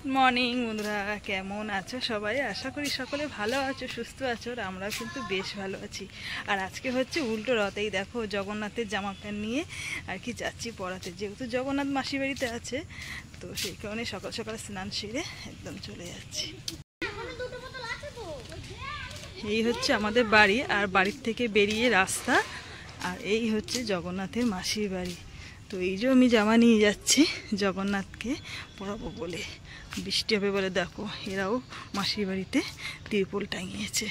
Good morning বন্ধুরা, কেমন আছো সবাই? আশা করি সকলে ভালো আছো, সুস্থ আছো। আর আমরা কিন্তু বেশ ভালো আছি। আর আজকে হচ্ছে উল্টো রথ। এই দেখো জগন্নাথের জামা প্যান্ট নিয়ে আর কি যাচ্ছি পড়াতে, যেহেতু জগন্নাথ মাসি বাড়িতে আছে, তো সেই কারণে সকাল সকাল স্নান সেরে একদম চলে যাচ্ছি। এই হচ্ছে আমাদের বাড়ি, আর বাড়ির থেকে বেরিয়ে রাস্তা, আর এই হচ্ছে জগন্নাথের মাসির বাড়ি। তো এই যে আমি জামা নিয়ে যাচ্ছি জগন্নাথকে পরাবো বলে। বৃষ্টি হবে বলে দেখো এরাও মাসির বাড়িতে তিরপল টাঙিয়েছে।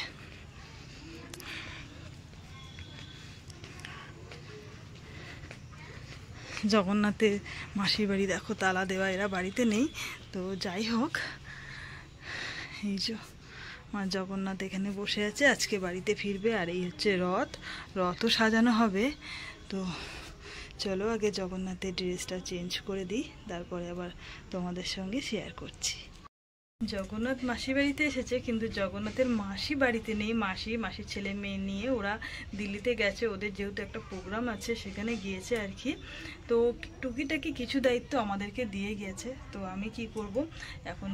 জগন্নাথের মাসির বাড়ি দেখো তালা দেওয়া, এরা বাড়িতে নেই। তো যাই হোক, এই যে মা জগন্নাথ এখানে বসে আছে, আজকে বাড়িতে ফিরবে। আর এই হচ্ছে রথও সাজানো হবে। তো চলো আগে জগন্নাথের ড্রেসটা চেঞ্জ করে দিই, তারপরে আবার তোমাদের সঙ্গে শেয়ার করছি। জগন্নাথ মাসি বাড়িতে এসেছে, কিন্তু জগন্নাথের মাসি বাড়িতে নেই। মাসির ছেলে মেয়ে নিয়ে ওরা দিল্লিতে গেছে, ওদের যেহেতু একটা প্রোগ্রাম আছে সেখানে গিয়েছে আর কি। তো টুকিটাকি কিছু দায়িত্ব আমাদেরকে দিয়ে গিয়েছে। তো আমি কি করব এখন,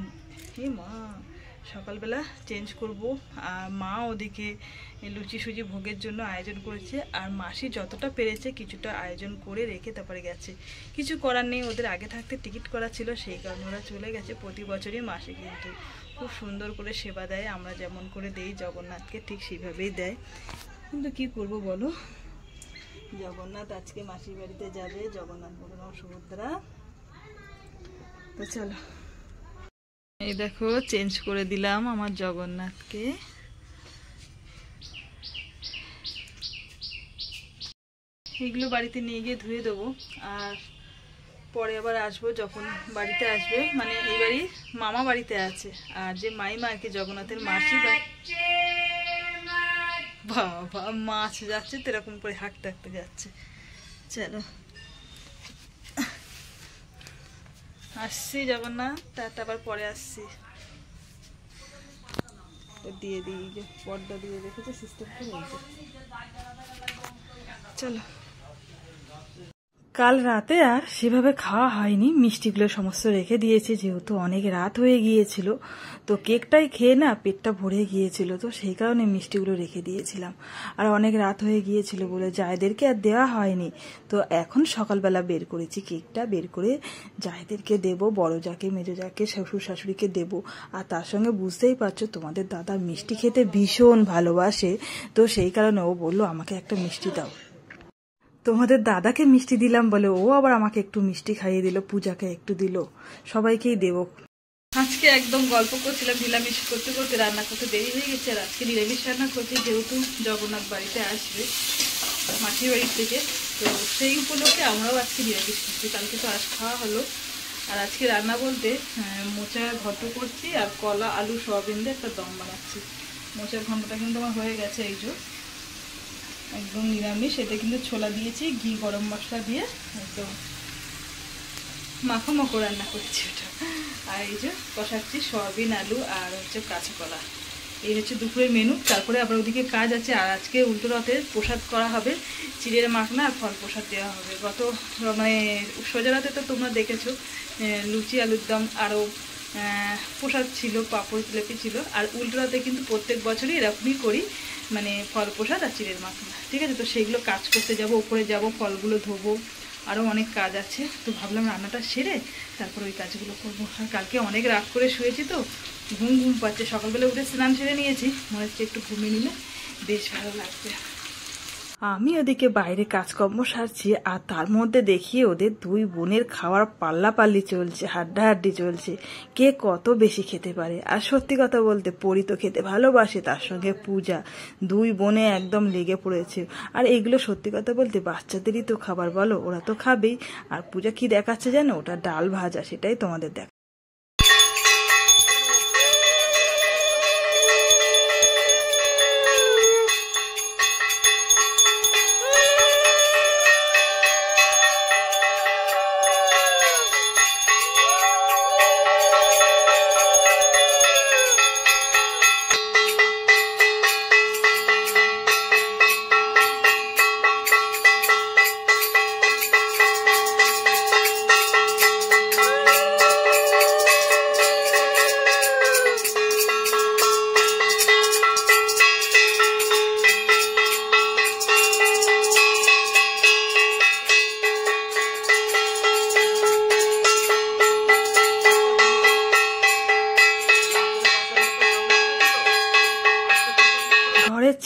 মা সকালবেলা চেঞ্জ করব। আর মা ওদিকে লুচি সুজি ভোগের জন্য আয়োজন করেছে, আর মাসি যতটা পেরেছে কিছুটা আয়োজন করে রেখে তারপরে গেছে। কিছু করার নেই, ওদের আগে থাকতে টিকিট করা ছিল, সেই কারণে ওরা চলে গেছে। প্রতি বছরই মাসি কিন্তু খুব সুন্দর করে সেবা দেয়, আমরা যেমন করে দেই জগন্নাথকে ঠিক সেইভাবেই দেয়। কিন্তু কি করব বলো, জগন্নাথ আজকে মাসির বাড়িতে যাবে, জগন্নাথ বলরাম সুভদ্রা। তো চলো, এই দেখো চেঞ্জ করে দিলাম আমার জগন্নাথকে। এগুলো বাড়িতে নিয়ে গিয়ে ধুয়ে দেবো, আর পরে আবার আসবো যখন বাড়িতে আসবে, মানে এই বাড়ির মামা বাড়িতে আছে। আর যে মাইমা আর কি জগন্নাথের মাসি বাবা মাছ যাচ্ছে তো এরকম করে হাঁকতে হাঁকতে যাচ্ছে। চলো আসছি জগন্নাথ, তারটা আবার পরে আসছি। দিয়ে দিই, যে পর্দা দিয়ে রেখেছে সিস্টেম করে। চলো, কাল রাতে আর সেভাবে খাওয়া হয়নি, মিষ্টিগুলো সমস্ত রেখে দিয়েছি, যেহেতু অনেক রাত হয়ে গিয়েছিল। তো কেকটাই খেয়ে না পেটটা ভরে গিয়েছিল, তো সেই কারণে মিষ্টিগুলো রেখে দিয়েছিলাম। আর অনেক রাত হয়ে গিয়েছিল বলে জায়দেরকে আর দেওয়া হয়নি। তো এখন সকালবেলা বের করেছি, কেকটা বের করে জায়দেরকে দেবো, বড় যাকে মেজো যাকে শ্বশুর শাশুড়িকে দেবো। আর তার সঙ্গে বুঝতেই পারছো তোমাদের দাদা মিষ্টি খেতে ভীষণ ভালোবাসে, তো সেই কারণে ও বললো আমাকে একটা মিষ্টি দাও। তোমাদের দাদাকে মিষ্টি দিলাম বলে ও আবার আমাকে একটু মিষ্টি খাইয়ে দিল, পূজাকে একটু দিল, সবাইকেই দেবো। আজকে একদম গল্প করছিলাম, নিরামিষ করতে করতে রান্না করতে দেরি হয়ে গেছে। আর আজকে নিরামিষ রান্না করছি, যেহেতু জগন্নাথ বাড়িতে আসবে মাসির বাড়ির থেকে, তো সেই উপলক্ষে আমরাও আজকে নিরামিষ করছি। কালকে তো আজ খাওয়া হলো। আর আজকে রান্না বলতে মোচার ঘন্ট করছি, আর কলা আলু সোয়াবিন দিয়ে একটা দম বানাচ্ছি। মোচার ঘন্টটা কিন্তু আমার হয়ে গেছে, এই যে একদম নিরামিষ। এটা কিন্তু ছোলা দিয়েছি, ঘি গরম মশলা দিয়ে একদম মাখো মাখো রান্না করছি ওটা। আর এই যে কষাচ্ছি সয়াবিন আলু আর হচ্ছে কাঁচা কলা। এই হচ্ছে দুপুরের মেনু। তারপরে আবার ওদিকে কাজ আছে। আর আজকে উল্টো রথের প্রসাদ করা হবে, চিড়ের মাখনা আর ফল প্রসাদ দেওয়া হবে। গত মানে সোজা রাতে তো তোমরা দেখেছো লুচি আলুর দম আরও প্রসাদ ছিল, পাঁপড় জিলাপি ছিল। আর উল্টো রাতে কিন্তু প্রত্যেক বছরই এরকমই করি, মানে ফল প্রসাদ আর চিড়ের মাখনা। ঠিক আছে, তো সেইগুলো কাজ করতে যাব, উপরে যাব, ফলগুলো ধোবো, আরও অনেক কাজ আছে। তো ভাবলাম রান্নাটা সেরে তারপর ওই কাজগুলো করবো। আর কালকে অনেক রাত করে শুয়েছি, তো ঘুম পাচ্ছে। সকালবেলা উঠে স্নান সেরে নিয়েছি, মনে হচ্ছে একটু ঘুমিয়ে নিলে বেশ ভালো লাগবে। আমি ওদিকে বাইরে কাজকর্ম সারছি, আর তার মধ্যে দেখি ওদের দুই বোনের খাওয়ার পাল্লাপাল্লি চলছে, হাড্ডাহাড্ডি চলছে, কে কত বেশি খেতে পারে। আর সত্যি কথা বলতে পরি তো খেতে ভালোবাসে, তার সঙ্গে পূজা, দুই বোনে একদম লেগে পড়েছে। আর এগুলো সত্যি কথা বলতে বাচ্চাদেরই তো খাবার বলো, ওরা তো খাবেই। আর পূজা কি দেখাচ্ছে জানো, ওটা ডাল ভাজা, সেটাই তোমাদের দেখ।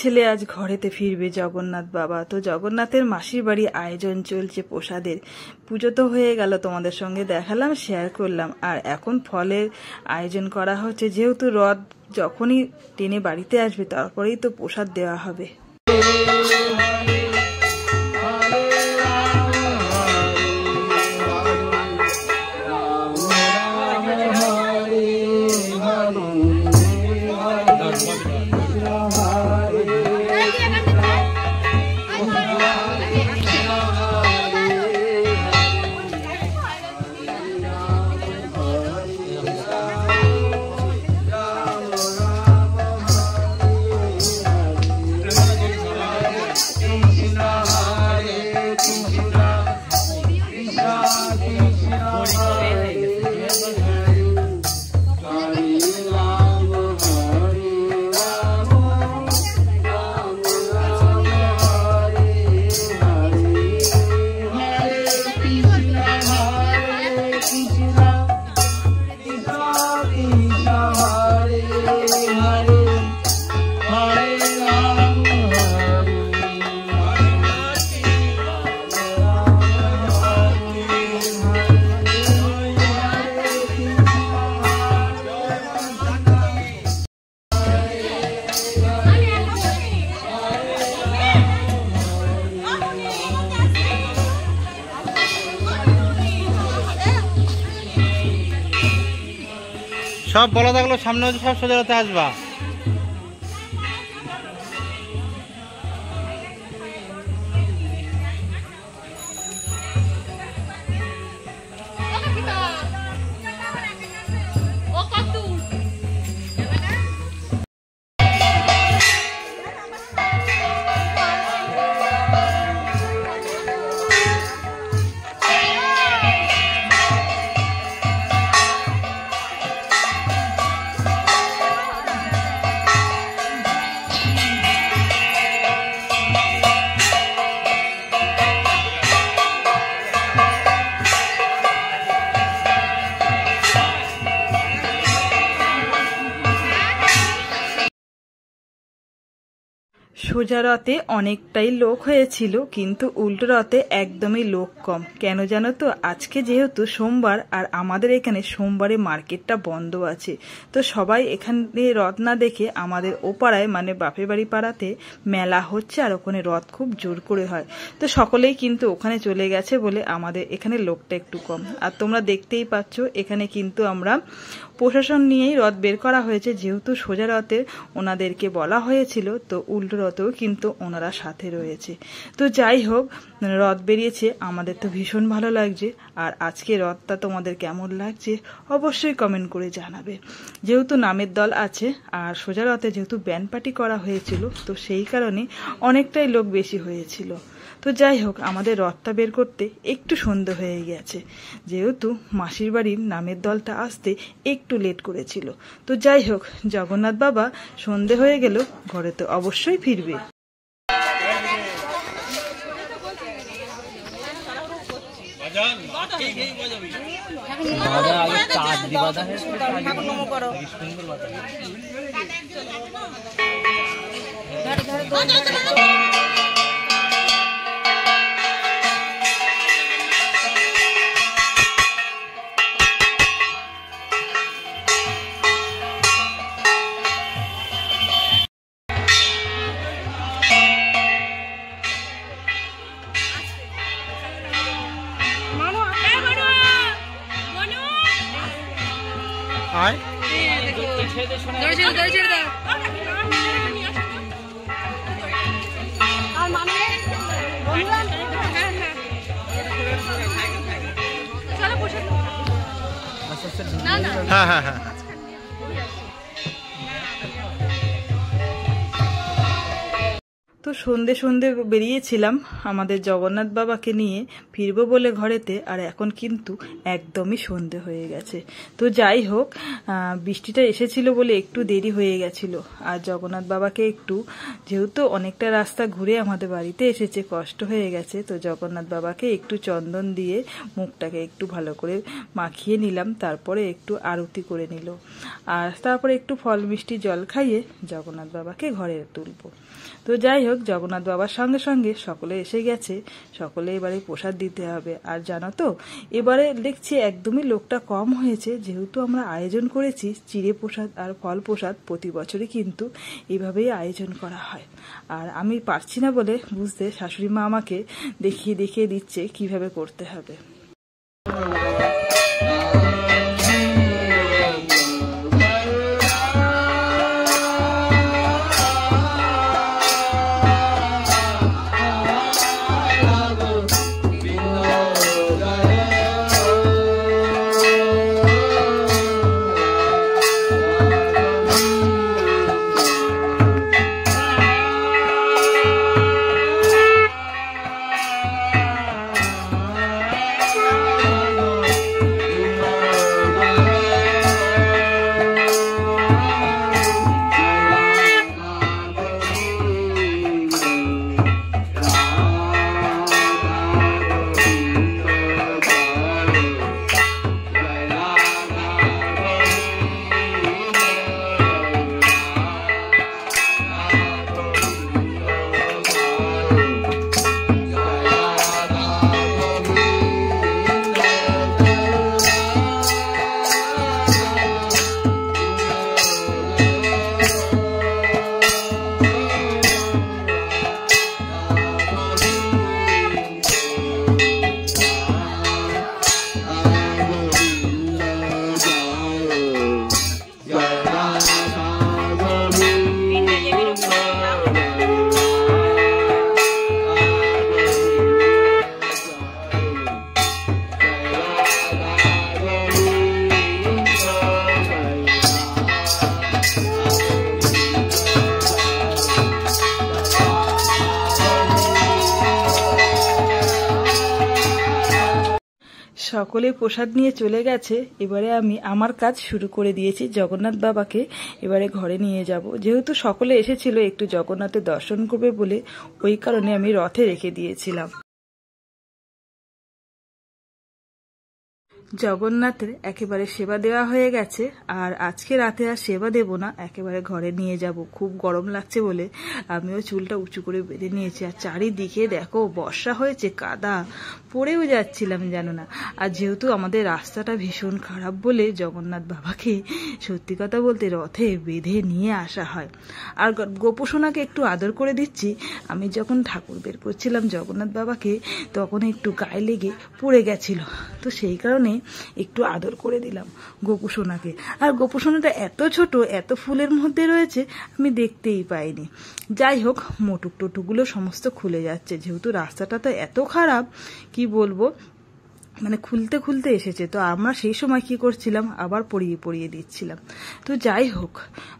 ছেলে আজ ঘরেতে ফিরবে জগন্নাথ বাবা। তো জগন্নাথের মাসির বাড়ি আয়োজন চলছে প্রসাদের। পুজো তো হয়ে গেল, তোমাদের সঙ্গে দেখালাম, শেয়ার করলাম। আর এখন ফলের আয়োজন করা হচ্ছে, যেহেতু রথ যখনই টেনে বাড়িতে আসবে তারপরেই তো প্রসাদ দেওয়া হবে। সব বলা থাকলো সামনে হচ্ছে সব সোজা রাতে আসবা। সোজা রথে অনেকটাই লোক হয়েছিল, কিন্তু উল্টো রথে একদমই লোক কম। কেন জানো তো, আজকে যেহেতু সোমবার আর আমাদের এখানে সোমবারে মার্কেটটা বন্ধ আছে, তো সবাই এখানে রথ না দেখে আমাদের ও পাড়ায় মানে বাপের বাড়ি পাড়াতে মেলা হচ্ছে, আর ওখানে রথ খুব জোর করে হয়। তো সকলেই কিন্তু ওখানে চলে গেছে বলে আমাদের এখানে লোকটা একটু কম। আর তোমরা দেখতেই পাচ্ছ এখানে কিন্তু আমরা প্রশাসন নিয়েই রথ বের করা হয়েছে, যেহেতু সোজা রথে ওনাদেরকে বলা হয়েছিল, তো উল্টো রথেও কিন্তু ওনারা সাথে রয়েছে। তো যাই হোক, রথ বেরিয়েছে, আমাদের তো ভীষণ ভালো লাগছে। আর আজকে রথটা তোমাদের কেমন লাগছে অবশ্যই কমেন্ট করে জানাবে। যেহেতু নামের দল আছে আর সোজা রথে যেহেতু ব্যান্ড পার্টি করা হয়েছিল, তো সেই কারণে অনেকটাই লোক বেশি হয়েছিল। তো যাই হোক, আমাদের রথটা বের করতে একটু সন্ধ্যে হয়ে গেছে, যেহেতু মাসির বাড়ির নামের দলটা আসতে একটু লেট করেছিল। তো যাই হোক, জগন্নাথ বাবা সন্ধে হয়ে গেল ঘরে তো অবশ্যই ফিরবে। হ্যাঁ হ্যাঁ হ্যাঁ। তো সন্ধে সন্ধে বেরিয়েছিলাম আমাদের জগন্নাথ বাবাকে নিয়ে ফিরবো বলে ঘরেতে, আর এখন কিন্তু একদমই সন্ধে হয়ে গেছে। তো যাই হোক, বৃষ্টিটা এসেছিল বলে একটু দেরি হয়ে গেছিল। আর জগন্নাথ বাবাকে একটু, যেহেতু অনেকটা রাস্তা ঘুরে আমাদের বাড়িতে এসেছে, কষ্ট হয়ে গেছে, তো জগন্নাথ বাবাকে একটু চন্দন দিয়ে মুখটাকে একটু ভালো করে মাখিয়ে নিলাম, তারপরে একটু আরতি করে নিল, আর তারপরে একটু ফল মিষ্টি জল খাইয়ে জগন্নাথ বাবাকে ঘরে তুলবো। তো যাই হোক, জগন্নাথ বাবার সঙ্গে সঙ্গে সকলে এসে গেছে, সকলে এবারে প্রসাদ দিতে হবে। আর জানো তো, এবারে দেখছি একদমই লোকটা কম হয়েছে, যেহেতু আমরা আয়োজন করেছি চিড়ে প্রসাদ আর ফল প্রসাদ, প্রতি বছরই কিন্তু এইভাবেই আয়োজন করা হয়। আর আমি পারছি না বলে বুঝতে শাশুড়ি মা আমাকে দেখিয়ে দেখিয়ে দিচ্ছে কিভাবে করতে হবে। সকলে প্রসাদ নিয়ে চলে গেছে, এবারে আমি আমার কাজ শুরু করে দিয়েছি। জগন্নাথ বাবাকে এবারে ঘরে নিয়ে যাব, যেহেতু সকলে এসেছিল একটু জগন্নাথের দর্শন করবে বলে, ওই কারণে আমি রথে রেখে দিয়েছিলাম। জগন্নাথের একেবারে সেবা দেওয়া হয়ে গেছে, আর আজকে রাতে আর সেবা দেব না, একেবারে ঘরে নিয়ে যাব। খুব গরম লাগছে বলে আমিও চুলটা উঁচু করে বেঁধে নিয়েছি। আর চারিদিকে দেখো বর্ষা হয়েছে, কাদা, পড়েও যাচ্ছিলাম জানো না। আর যেহেতু আমাদের রাস্তাটা ভীষণ খারাপ বলে জগন্নাথ বাবাকে সত্যি কথা বলতে রথে বেঁধে নিয়ে আসা হয়। আর গোপসোনাকে একটু আদর করে দিচ্ছি। আমি যখন ঠাকুর বের করছিলাম জগন্নাথ বাবাকে, তখন একটু গায়ে লেগে পড়ে গেছিল, তো সেই কারণে একটু আদর করে দিলাম গোপুসোনাকে। আর গোপুসোনাটা এত ছোট, এত ফুলের মধ্যে রয়েছে, আমি দেখতেই পাইনি। যাই হোক, মোটুক টোটুকগুলো সমস্ত খুলে যাচ্ছে, যেহেতু রাস্তাটা তো এত খারাপ কি বলবো, মানে খুলতে খুলতে এসেছে। তো আমরা সেই সময় কি করছিলাম, আবার পরিয়ে দিচ্ছিলাম। তো যাই হোক,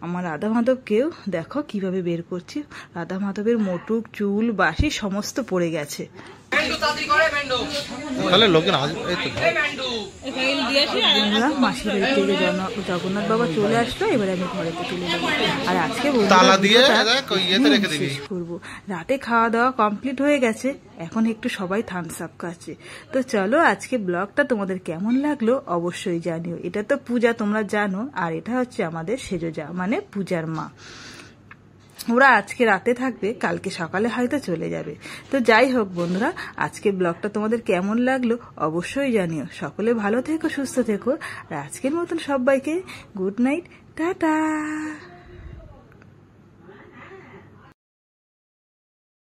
আমার রাধা মাধবকেও দেখো কিভাবে বের করছি। রাধা মাধবের মোটুক, চুল, বাঁশি সমস্ত পড়ে গেছে। মাসির বাড়ি থেকে জগন্নাথ বাবা চলে আসলো, এবারে আমি ঘরেতে তুলে দেবো। আর আজকে শেষ করবো, রাতে খাওয়া দাওয়া কমপ্লিট হয়ে গেছে, এখন একটু সবাই থামস আপ খাচ্ছে। তো চলো, আজকে ব্লগটা তোমাদের কেমন লাগলো অবশ্যই জানিও। এটা তো পূজা, তোমরা জানো, আর এটা হচ্ছে আমাদের সেজোজা, মানে পূজার মা। ওরা আজকে রাতে থাকবে, কালকে সকালে হয়তো চলে যাবে। তো যাই হোক বন্ধুরা, আজকে ব্লগটা তোমাদের কেমন লাগলো অবশ্যই জানিও। সকলে ভালো থেকো, সুস্থ থেকো, আর আজকের মতন সবাইকে গুড নাইট, টাটা।